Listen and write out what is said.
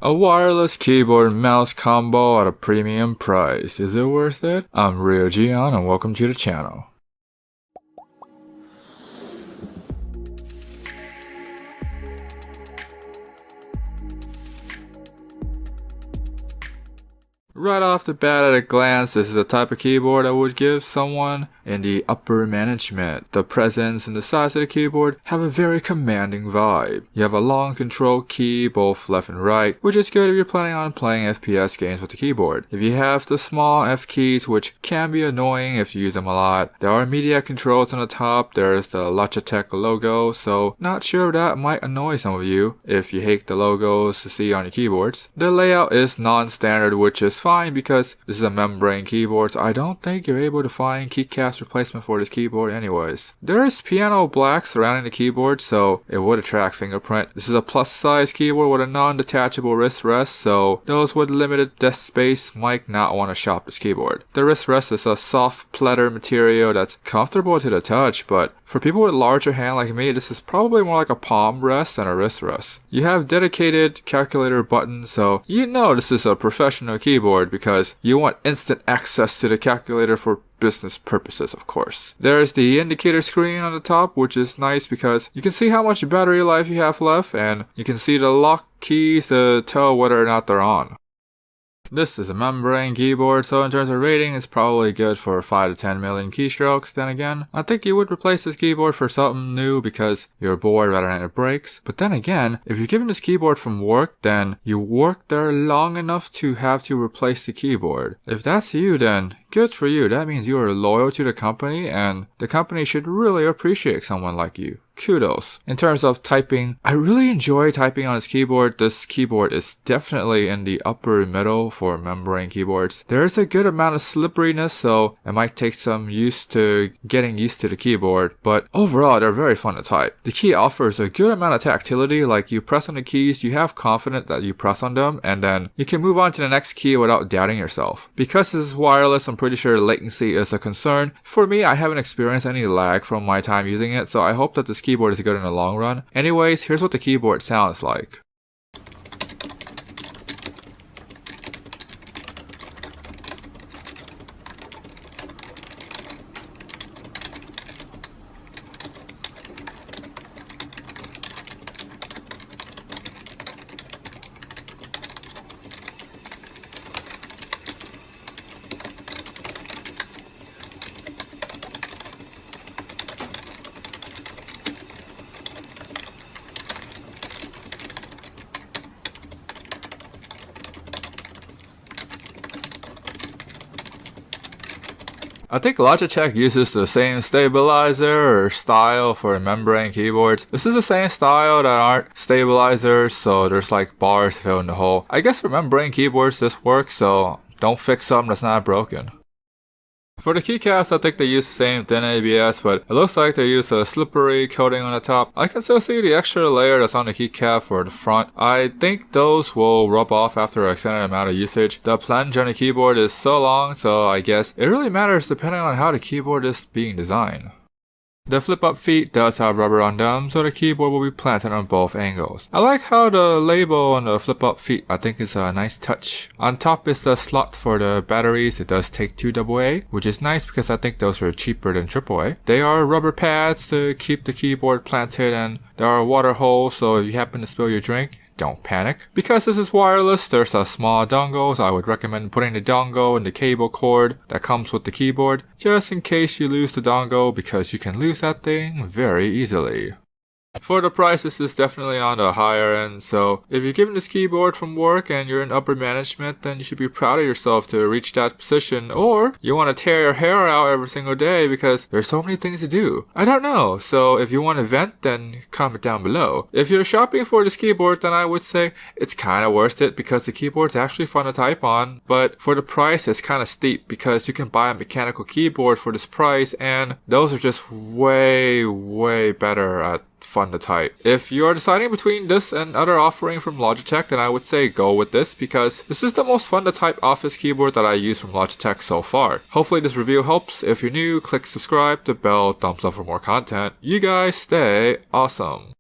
A wireless keyboard and mouse combo at a premium price. Is it worth it? I'm Rio Gion and welcome to the channel. Right off the bat at a glance, this is the type of keyboard I would give someone in the upper management. The presence and the size of the keyboard have a very commanding vibe. You have a long control key both left and right, which is good if you're planning on playing FPS games with the keyboard. If you have the small F keys, which can be annoying if you use them a lot. There are media controls on the top, there's the Logitech logo, so not sure if that might annoy some of you if you hate the logos to see on your keyboards. The layout is non-standard, which is fine because this is a membrane keyboard, so I don't think you're able to find keycaps replacement for this keyboard anyways. There is piano black surrounding the keyboard, so it would attract fingerprint. This is a plus size keyboard with a non-detachable wrist rest, so those with limited desk space might not want to shop this keyboard. The wrist rest is a soft pleather material that's comfortable to the touch, but for people with larger hand like me, this is probably more like a palm rest than a wrist rest. You have dedicated calculator buttons, so you know this is a professional keyboard because you want instant access to the calculator for business purposes, of course. There's the indicator screen on the top, which is nice because you can see how much battery life you have left, and you can see the lock keys to tell whether or not they're on. This is a membrane keyboard, so in terms of rating, it's probably good for 5 to 10 million keystrokes. Then again, I think you would replace this keyboard for something new because you're bored rather than it breaks. But then again, if you're given this keyboard from work, then you work there long enough to have to replace the keyboard. If that's you, then good for you. That means you are loyal to the company, and the company should really appreciate someone like you. Kudos. In terms of typing, I really enjoy typing on this keyboard. This keyboard is definitely in the upper middle for membrane keyboards. There is a good amount of slipperiness, so it might take some getting used to the keyboard, but overall they're very fun to type. The key offers a good amount of tactility, like you press on the keys, you have confidence that you press on them, and then you can move on to the next key without doubting yourself. Because this is wireless, I'm pretty sure latency is a concern. For me, I haven't experienced any lag from my time using it, so I hope that this keyboard is good in the long run. Anyways, here's what the keyboard sounds like. I think Logitech uses the same stabilizer or style for membrane keyboards. This is the same style that aren't stabilizers, so there's like bars to fill in the hole. I guess for membrane keyboards this works, so don't fix something that's not broken. For the keycaps, I think they use the same thin ABS, but it looks like they use a slippery coating on the top. I can still see the extra layer that's on the keycap for the front. I think those will rub off after an extended amount of usage. The plunge on the keyboard is so long, so I guess it really matters depending on how the keyboard is being designed. The flip-up feet does have rubber on them, so the keyboard will be planted on both angles. I like how the label on the flip-up feet, I think it's a nice touch. On top is the slot for the batteries. It does take 2 AA, which is nice because I think those are cheaper than AAA. They are rubber pads to keep the keyboard planted, and there are water holes, so if you happen to spill your drink, don't panic. Because this is wireless, there's a small dongle, so I would recommend putting the dongle in the cable cord that comes with the keyboard, just in case you lose the dongle, because you can lose that thing very easily. For the price, this is definitely on the higher end, so if you're given this keyboard from work and you're in upper management, then you should be proud of yourself to reach that position, or you want to tear your hair out every single day because there's so many things to do. I don't know, so if you want to vent, then comment down below. If you're shopping for this keyboard, then I would say it's kind of worth it because the keyboard's actually fun to type on, but for the price, it's kind of steep because you can buy a mechanical keyboard for this price, and those are just way better at fun to type. If you are deciding between this and other offering from Logitech, then I would say go with this because this is the most fun to type office keyboard that I use from Logitech so far. Hopefully this review helps. If you're new, click subscribe, the bell, thumbs up for more content. You guys stay awesome.